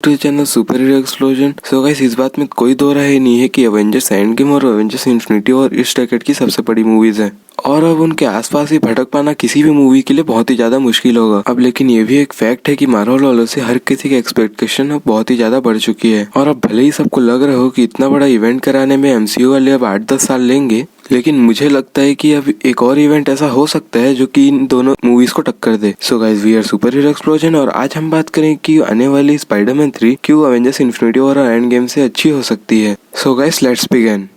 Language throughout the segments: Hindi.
To channel super hero explosion. So guys, इस बात में कोई दो राय नहीं है कि एवेंजर्स एंड गेम और एवेंजर्स इन्फिनिटी वॉर इस डेकेड की सबसे बड़ी मूवीज है और अब उनके आसपास ही भटक पाना किसी भी मूवी के लिए बहुत ही ज्यादा मुश्किल होगा। अब लेकिन ये भी एक फैक्ट है कि मार्वल वालों से हर किसी की एक्सपेक्टेशन अब बहुत ही ज्यादा बढ़ चुकी है और अब भले ही सबको लग रहा हो कि इतना बड़ा इवेंट कराने में एमसीयू वाले अब 8-10 साल लेंगे, लेकिन मुझे लगता है कि अब एक और इवेंट ऐसा हो सकता है जो कि इन दोनों मूवीज को टक्कर दे। So guys, we are super hero explosion और आज हम बात करें कि आने वाली स्पाइडरमैन 3 क्यों एवेंजर्स इन्फिनिटी वॉर और एंड गेम से अच्छी हो सकती है। So guys, let's begin.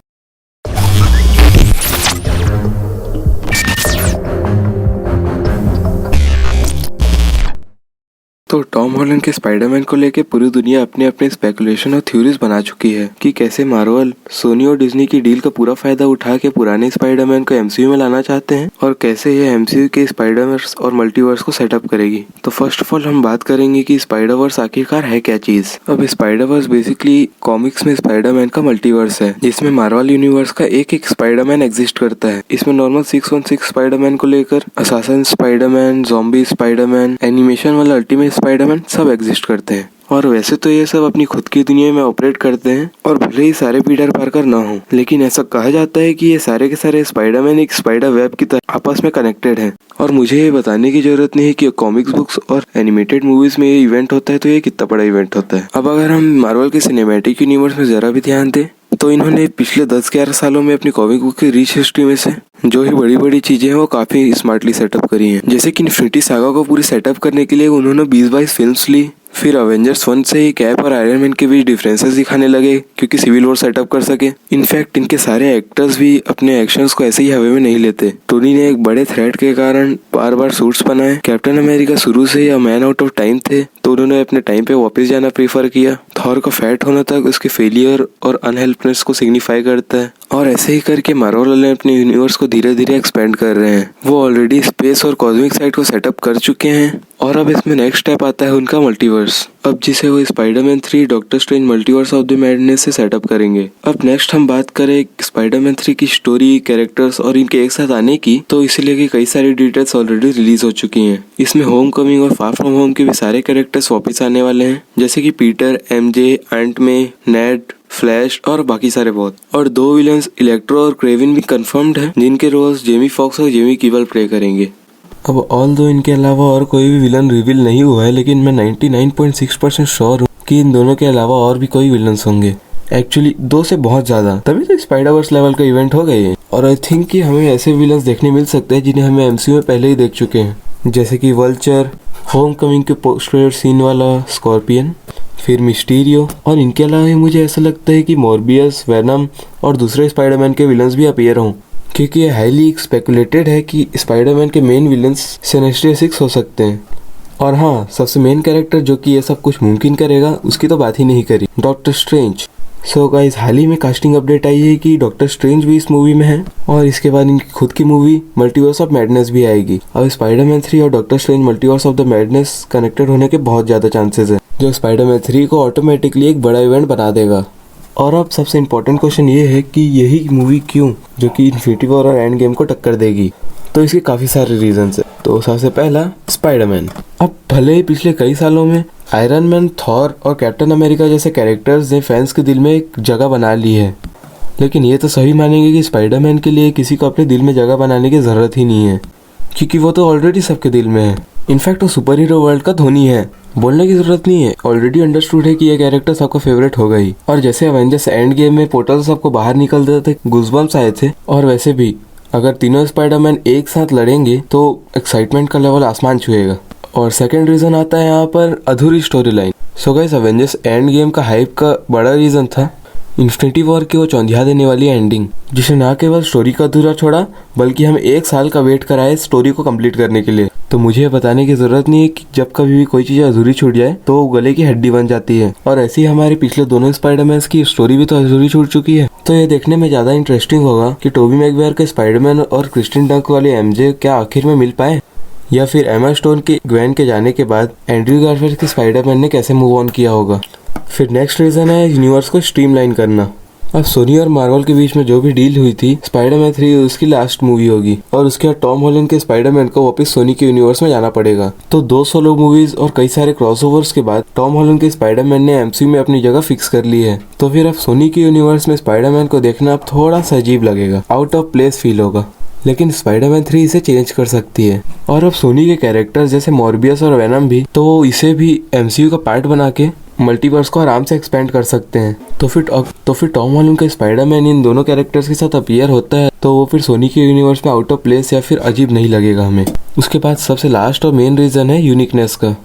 तो टॉम हॉलैंड के स्पाइडरमैन को लेके पूरी दुनिया अपने अपने स्पेकुलेशन और थ्योरीज बना चुकी है कि कैसे मार्वल, सोनी और डिज्नी की डील का पूरा फायदा उठा के पुराने स्पाइडरमैन को एमसीयू में लाना चाहते हैं और कैसे ये एमसीयू के स्पाइडरवर्स और मल्टीवर्स को सेटअप करेगी। तो फर्स्ट ऑफ ऑल हम बात करेंगे कि स्पाइडरवर्स आखिरकार है क्या चीज। अब स्पाइडरवर्स बेसिकली कॉमिक्स में स्पाइडरमैन का मल्टीवर्स है जिसमें मार्वल यूनिवर्स का एक एक स्पाइडरमैन एग्जिस्ट करता है। इसमें नॉर्मल 616 स्पाइडरमैन को लेकर assassin Spiderman, zombie Spiderman, animation वाला अल्टीमेट स्पाइडरमैन सब एग्जिस्ट करते हैं। और वैसे तो ये सब अपनी खुद की दुनिया में ऑपरेट करते हैं और भले ही सारे पीटर पार्कर ना हो, लेकिन ऐसा कहा जाता है कि ये सारे के सारे स्पाइडरमैन एक स्पाइडर वेब की तरह आपस में कनेक्टेड हैं। और मुझे ये बताने की जरूरत नहीं है कि कॉमिक्स बुक्स और एनिमेटेड मूवीज में ये इवेंट होता है तो ये कितना बड़ा इवेंट होता है। अब अगर हम मार्वल के सिनेमैटिक यूनिवर्स में जरा भी ध्यान दें तो इन्होंने पिछले 10-11 सालों में अपनी कॉमिक बुक की रिच हिस्ट्री में से जो ही बड़ी बड़ी चीजें हैं वो काफी स्मार्टली सेटअप करी हैं। जैसे कि इन्फिनिटी सागा को पूरी सेटअप करने के लिए उन्होंने 20-22 फिल्म्स ली। फिर अवेंजर्स 1 से ही कैप और आयरन मैन के बीच डिफरेंसेस दिखाने लगे क्योंकि सिविल वॉर सेटअप कर सके। इनफैक्ट इनके सारे एक्टर्स भी अपने एक्शंस को ऐसे ही हवा में नहीं लेते। टोनी ने एक बड़े थ्रेट के कारण बार बार सूट्स बनाए। कैप्टन अमेरिका शुरू से ही मैन आउट ऑफ टाइम थे तो उन्होंने अपने टाइम पे वापस जाना प्रीफर किया। थॉर का फैट होना तक उसके फेलियर और अनहेल्पनेस को सिग्निफाई करता है। और ऐसे ही करके मार्वल वाले अपने यूनिवर्स को धीरे धीरे एक्सपेंड कर रहे हैं। वो ऑलरेडी स्पेस और कॉस्मिक साइड को सेटअप कर चुके हैं और अब इसमें नेक्स्ट स्टेप आता है उनका मल्टीवर्स। अब जिसे वो Spiderman 3 doctor strange multiverse of the madness से सेटअप करेंगे। अब नेक्स्ट हम बात करें स्पाइडरमैन 3 की स्टोरी, कैरेक्टर्स और इनके एक साथ आने की, तो इसे लेके कई सारी डिटेल्स ऑलरेडी रिलीज हो चुकी हैं। इसमें होम कमिंग और फार फ्रॉम होम के भी सारे कैरेक्टर्स वापस आने वाले हैं, जैसे कि पीटर, एमजे, आंट मे, नेड, फ्लैश और बाकी सारे बहुत। और 2 विलन्स इलेक्ट्रो और क्रेविन भी कंफर्म्ड है जिनके रोल्स जेमी फॉक्स और जेमी कीबल प्ले करेंगे। अब ऑल दो इनके अलावा और कोई भी विलन रिवील नहीं हुआ है, लेकिन मैं 99.6% श्योर हूँ कि इन दोनों के अलावा और भी कोई विलन्स होंगे। एक्चुअली 2 से बहुत ज्यादा, तभी तो स्पाइडरवर्स लेवल का इवेंट हो गए। और आई थिंक कि हमें ऐसे विलन्स देखने मिल सकते हैं जिन्हें हमें एमसीयू में पहले ही देख चुके हैं, जैसे कि वल्चर, होम कमिंग के पोस्ट क्रेडिट सीन वाला स्कॉर्पियन, फिर मिस्टीरियो। और इनके अलावा मुझे ऐसा लगता है कि मॉर्बियस, वेनम और दूसरे स्पाइडरमैन के विलन्स भी अपीयर हों, क्योंकि ये हाईली स्पेकुलेटेड है कि स्पाइडरमैन के मेन विलन्स सिनेस्ट्रिया 6 हो सकते हैं। और हाँ, सबसे मेन कैरेक्टर जो कि ये सब कुछ मुमकिन करेगा उसकी तो बात ही नहीं करी, डॉक्टर स्ट्रेंज। सो गाइस, हाल ही में कास्टिंग अपडेट आई है कि डॉक्टर स्ट्रेंज भी इस मूवी में है और इसके बाद इनकी खुद की मूवी मल्टीवर्स ऑफ मैडनेस भी आएगी। अब स्पाइडरमैन 3 और doctor strange multiverse of the madness connected होने के बहुत ज्यादा चांसेस है, जो स्पाइडरमैन 3 को ऑटोमेटिकली एक बड़ा इवेंट बना देगा। और अब सबसे इम्पोर्टेंट क्वेश्चन ये है कि यही मूवी क्यों, जो कि इन्फिनिटी वॉर और एंड गेम को टक्कर देगी। तो इसके काफी सारे रीजंस है। तो सबसे पहला, स्पाइडरमैन। अब भले ही पिछले कई सालों में आयरन मैन, थॉर और कैप्टन अमेरिका जैसे कैरेक्टर्स ने फैंस के दिल में एक जगह बना ली है, लेकिन ये तो सभी मानेंगे कि स्पाइडरमैन के लिए किसी को अपने दिल में जगह बनाने की जरूरत ही नहीं है, क्योंकि वो तो ऑलरेडी सबके दिल में है। इनफैक्ट वो सुपर हीरो वर्ल्ड का धोनी है, बोलने की जरूरत नहीं है, ऑलरेडी अंडरस्टूड है कि ये कैरेक्टर सबका फेवरेट होगा ही। और जैसे एवेंजर्स एंड गेम में पोर्टल सबको बाहर निकल देते थे, गूज़बम्प्स आए थे, और वैसे भी अगर तीनों स्पाइडरमैन एक साथ लड़ेंगे तो एक्साइटमेंट का लेवल आसमान छुएगा। और सेकंड रीजन आता है यहाँ पर अधूरी story line. So guys, Avengers end game का हाइप का बड़ा रीजन था इन्फिनिटी वॉर की वो चौंधिया देने वाली एंडिंग, जिसे न केवल स्टोरी का अधूरा छोड़ा बल्कि हम 1 साल का वेट कराए स्टोरी को कंप्लीट करने के लिए। तो मुझे बताने की जरूरत नहीं है कि जब कभी भी कोई चीज अधूरी छूट जाए तो वो गले की हड्डी बन जाती है, और ऐसे ही हमारे पिछले दोनों स्पाइडरमैन की स्टोरी भी तो अधूरी छूट चुकी है। तो ये देखने में ज्यादा इंटरेस्टिंग होगा कि टोबी मैगवायर के स्पाइडरमैन और क्रिस्टिन डंक वाले एमजे क्या आखिर में मिल पाए, या फिर एमा स्टोन के ग्वेन के जाने के बाद एंड्रयू गारफील्ड के स्पाइडरमैन ने कैसे मूव ऑन किया होगा। फिर नेक्स्ट रीजन है यूनिवर्स को स्ट्रीमलाइन करना। अब सोनी और मार्वल के बीच में जो भी डील हुई थी, स्पाइडरमैन 3 उसकी लास्ट मूवी होगी और उसके बाद टॉम हॉलैंड के स्पाइडरमैन को वापस सोनी के यूनिवर्स में जाना पड़ेगा। तो 2 सोलो मूवीज और कई सारे क्रॉसओवर्स के बाद टॉम हॉलैंड के स्पाइडरमैन ने एमसीयू में अपनी जगह फिक्स कर ली है। तो फिर अब सोनी के यूनिवर्स में स्पाइडरमैन को देखना अब थोड़ा सा अजीब लगेगा, आउट ऑफ प्लेस फील होगा। लेकिन स्पाइडरमैन 3 इसे चेंज कर सकती है। और अब सोनी के कैरेक्टर्स जैसे मॉर्बियस और वेनम भी, तो वो इसे भी एमसीयू का पार्ट बना के मल्टीवर्स को आराम से एक्सपेंड कर सकते हैं। तो फिर टॉम हॉलैंड का स्पाइडरमैन इन दोनों कैरेक्टर्स के साथ अपीयर होता है, तो वो फिर सोनी के यूनिवर्स में आउट ऑफ प्लेस या फिर अजीब नहीं लगेगा हमें। उसके बाद सबसे लास्ट और मेन रीजन है यूनिकनेस का।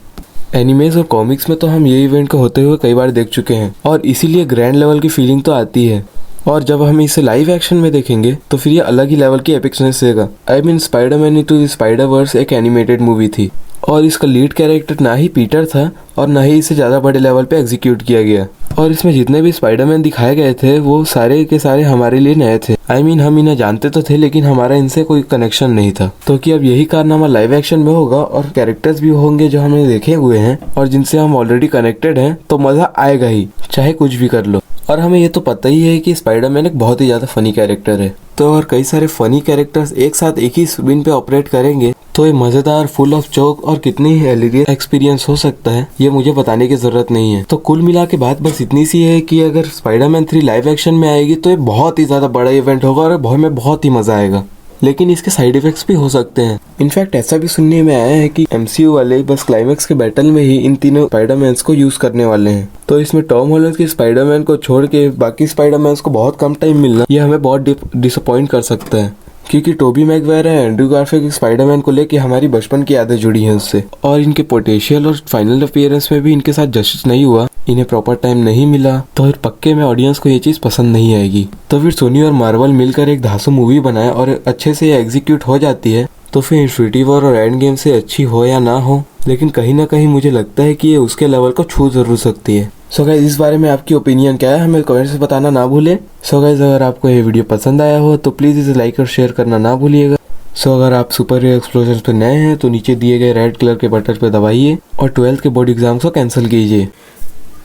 एनिमेज और कॉमिक्स में तो हम ये इवेंट को होते हुए कई बार देख चुके हैं और इसीलिए ग्रैंड लेवल की फीलिंग तो आती है। और जब हम इसे लाइव एक्शन में देखेंगे तो फिर ये अलग ही लेवल की एपिक्सनेस देगा। I mean Spiderman into the Spider-Verse एक एनिमेटेड मूवी थी और इसका लीड कैरेक्टर ना ही पीटर था और ना ही इसे ज़्यादा बड़े लेवल पे एग्जीक्यूट किया गया। और इसमें जितने भी स्पाइडरमैन दिखाए गए थे वो सारे के सारे हमारे लिए नए थे। आई मीन हम इन्हें जानते तो थे लेकिन हमारा इनसे कोई कनेक्शन नहीं था। तो कि अब यही कारनामा लाइव एक्शन में होगा और कैरेक्टर्स भी होंगे जो हमने देखे हुए हैं और जिनसे हम ऑलरेडी कनेक्टेड हैं, तो मजा आएगा ही, चाहे कुछ भी कर लो। और हमें ये तो पता ही है कि स्पाइडरमैन एक बहुत ही ज्यादा फनी कैरेक्टर है। तो अगर कई सारे फनी कैरेक्टर्स एक साथ एक ही स्क्रीन पे ऑपरेट करेंगे तो ये मजेदार, फुल ऑफ जोक और कितनी ही हिलेरियस एक्सपीरियंस हो सकता है, ये मुझे बताने की जरूरत नहीं है। तो कुल मिला के बात बस इतनी सी है कि अगर स्पाइडरमैन 3 लाइव एक्शन में आएगी तो ये बहुत ही ज्यादा बड़ा इवेंट होगा और हमें बहुत ही मजा आएगा। लेकिन इसके साइड इफेक्ट्स भी हो सकते हैं। इनफैक्ट ऐसा भी सुनने में आया है कि एमसीयू वाले बस क्लाइमेक्स के बैटल में ही इन तीनों स्पाइडरमैन्स को यूज करने वाले हैं। तो इसमें टॉम हॉलैंड के स्पाइडरमैन को छोड़ के बाकी स्पाइडरमैन्स को बहुत कम टाइम मिलना, ये हमें बहुत डिसअपॉइंट कर सकता है। क्योंकि टोबी मैगवायर है एंड्रू गारफील्ड के स्पाइडरमैन को लेके हमारी बचपन की यादें जुड़ी हैं उससे, और इनके पोटेंशियल और फाइनल अपीयरेंस में भी इनके साथ जस्टिस नहीं हुआ, इन्हें प्रॉपर टाइम नहीं मिला, तो फिर पक्के में ऑडियंस को ये चीज पसंद नहीं आएगी। तो फिर सोनी और मार्वल मिलकर एक धांसू मूवी बनाए और अच्छे से एग्जीक्यूट हो जाती है, तो फिर इन्फिनिटी वॉर और एंड गेम से अच्छी हो या ना हो, लेकिन कहीं ना कहीं मुझे लगता है कि ये उसके लेवल को छू जरूर सकती है। सो गाइस, इस बारे में आपकी ओपिनियन क्या है, हमें कमेंट से बताना ना भूलें। सो गाइस, अगर आपको ये वीडियो पसंद आया हो तो प्लीज़ इसे लाइक और शेयर करना ना भूलिएगा। सो अगर आप सुपर हीरो एक्सप्लोजन पे नए हैं तो नीचे दिए गए रेड कलर के बटन पे दबाइए और 12th के बोर्ड एग्जाम्स को कैंसिल कीजिए।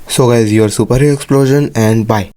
So guys, your super hero explosion and bye.